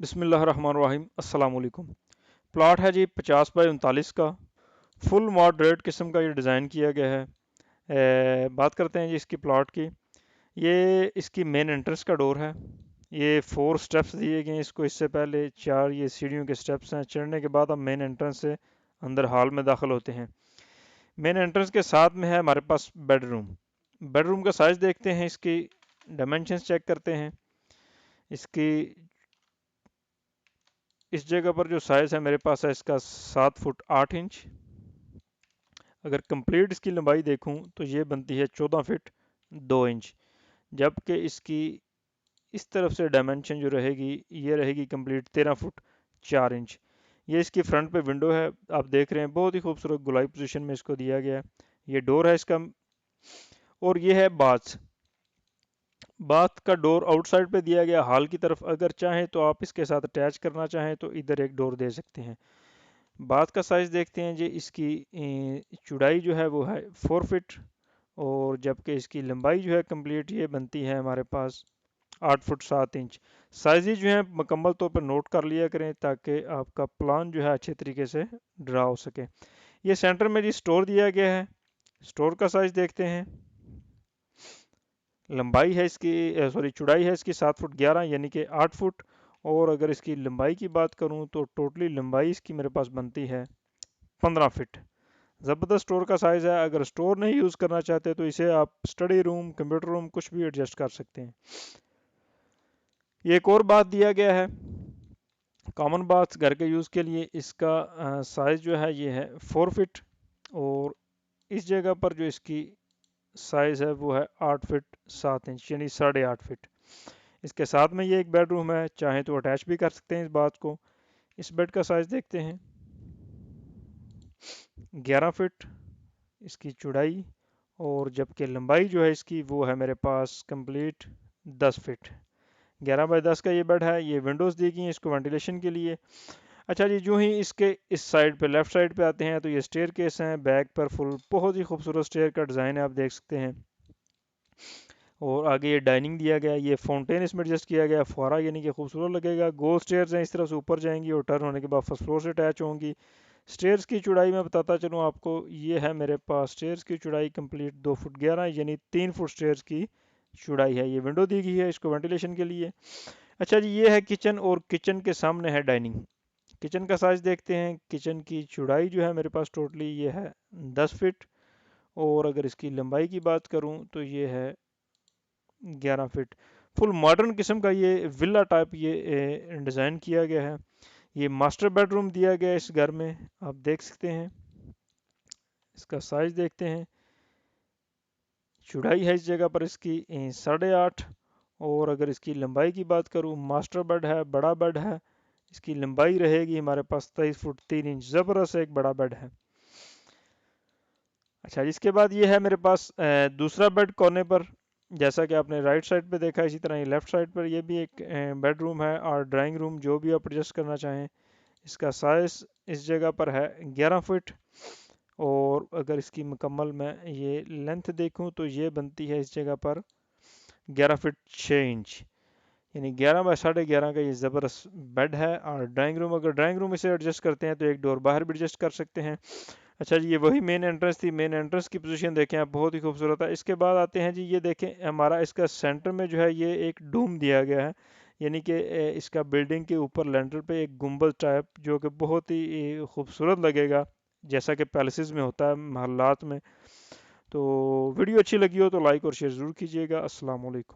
बिस्मिल्लाहिर्रहमानिर्रहीम अस्सलाम वालेकुम। प्लॉट है जी 50 बाई 39 का। फुल मॉडरेट किस्म का ये डिज़ाइन किया गया है। बात करते हैं जी इसकी प्लॉट की। ये इसकी मेन एंट्रेंस का डोर है। ये 4 स्टेप्स दिए गए हैं इसको। इससे पहले 4 ये सीढ़ियों के स्टेप्स हैं। चढ़ने के बाद हम मेन एंट्रेंस से अंदर हॉल में दाखिल होते हैं। मेन एंट्रेंस के साथ में है हमारे पास बेडरूम। बेडरूम का साइज़ देखते हैं, इसकी डायमेंशंस चेक करते हैं। इसकी इस जगह पर जो साइज़ है मेरे पास है इसका 7 फुट 8 इंच। अगर कंप्लीट इसकी लंबाई देखूं तो ये बनती है 14 फीट 2 इंच। जबकि इसकी इस तरफ से डायमेंशन जो रहेगी ये रहेगी कंप्लीट 13 फुट 4 इंच। ये इसकी फ्रंट पे विंडो है, आप देख रहे हैं बहुत ही खूबसूरत गुलाई पोजीशन में इसको दिया गया है। ये डोर है इसका। और ये है बाथ। बाथ का डोर आउटसाइड पे दिया गया हॉल की तरफ। अगर चाहें तो आप इसके साथ अटैच करना चाहें तो इधर एक डोर दे सकते हैं। बाथ का साइज़ देखते हैं जी। इसकी चौड़ाई जो है वो है 4 फीट, और जबकि इसकी लंबाई जो है कंप्लीट ये बनती है हमारे पास 8 फुट 7 इंच। साइज़ जो है मुकम्मल तौर पर नोट कर लिया करें ताकि आपका प्लान जो है अच्छे तरीके से ड्रा हो सके। ये सेंटर में जी स्टोर दिया गया है। स्टोर का साइज़ देखते हैं। लंबाई है इसकी सॉरी चौड़ाई है इसकी 7 फुट 11 यानी कि 8 फुट। और अगर इसकी लंबाई की बात करूं तो टोटली लंबाई इसकी मेरे पास बनती है 15 फीट। ज़बरदस्त स्टोर का साइज़ है। अगर स्टोर नहीं यूज़ करना चाहते तो इसे आप स्टडी रूम, कंप्यूटर रूम कुछ भी एडजस्ट कर सकते हैं। ये एक और बात दिया गया है कॉमन बाथ घर के यूज़ के लिए। इसका साइज़ जो है ये है 4 फीट, और इस जगह पर जो इसकी साइज़ है वो है 8 फीट 7 इंच यानी 8.5 फीट। इसके साथ में ये एक बेडरूम है, चाहे तो अटैच भी कर सकते हैं इस बात को। इस बेड का साइज़ देखते हैं 11 फीट इसकी चौड़ाई, और जबकि लंबाई जो है इसकी वो है मेरे पास कंप्लीट 10 फीट। 11 बाई 10 का ये बेड है। ये विंडोज़ दी गई हैं इसको वेंटिलेशन के लिए। अच्छा जी, जो ही इसके इस साइड पे लेफ़्ट साइड पे आते हैं तो ये स्टेयर केस हैं। बैक पर फुल बहुत ही खूबसूरत स्टेयर का डिज़ाइन है, आप देख सकते हैं। और आगे ये डाइनिंग दिया गया है। ये फाउंटेन इसमें एडजस्ट किया गया है, फुहारा यानी कि खूबसूरत लगेगा। गोल स्टेयर्स हैं, इस तरफ से ऊपर जाएंगी और टर्न होने के बाद फर्स्ट फ्लोर से अटैच होंगी। स्टेयर्स की चौड़ाई मैं बताता चलूँ आपको, ये है मेरे पास स्टेयर्स की चौड़ाई कंप्लीट 2 फुट 11 यानी 3 फुट स्टेयर्स की चौड़ाई है। ये विंडो दी गई है इसको वेंटिलेशन के लिए। अच्छा जी, ये है किचन, और किचन के सामने है डाइनिंग। किचन का साइज़ देखते हैं। किचन की चौड़ाई जो है मेरे पास टोटली ये है 10 फीट, और अगर इसकी लंबाई की बात करूँ तो ये है 11 फीट। फुल मॉडर्न किस्म का ये विला टाइप ये डिज़ाइन किया गया है। ये मास्टर बेडरूम दिया गया है इस घर में, आप देख सकते हैं। इसका साइज़ देखते हैं। चौड़ाई है इस जगह पर इसकी 8.5, और अगर इसकी लंबाई की बात करूँ, मास्टर बेड है, बड़ा बेड है। इसकी लंबाई रहेगी हमारे पास 23 फुट 3 इंच। ज़बरदस्त एक बड़ा बेड है। अच्छा, इसके बाद ये है मेरे पास दूसरा बेड कोने पर। जैसा कि आपने राइट साइड पे देखा, इसी तरह ये लेफ़्ट साइड पर ये भी एक बेडरूम है और ड्राइंग रूम, जो भी आप एडजस्ट करना चाहें। इसका साइज़ इस जगह पर है 11 फीट, और अगर इसकी मुकम्मल मैं ये लेंथ देखूं तो ये बनती है इस जगह पर 11 फीट 6 इंच यानी 11 बाई 11.5 का ये ज़बरदस्त बेड है। और ड्राइंग रूम, अगर ड्राइंग रूम इसे एडजस्ट करते हैं तो एक डोर बाहर भी एडजस्ट कर सकते हैं। अच्छा जी, ये वही मेन एंट्रेंस थी। मेन एंट्रेंस की पोजीशन देखें आप, बहुत ही खूबसूरत है। इसके बाद आते हैं जी, ये देखें हमारा इसका सेंटर में जो है ये एक डूम दिया गया है, यानी कि इसका बिल्डिंग के ऊपर लेंटर पे एक गुंबद टाइप, जो कि बहुत ही खूबसूरत लगेगा, जैसा कि पैलेसेस में होता है महल्लात में। तो वीडियो अच्छी लगी हो तो लाइक और शेयर ज़रूर कीजिएगा। अस्सलाम वालेकुम।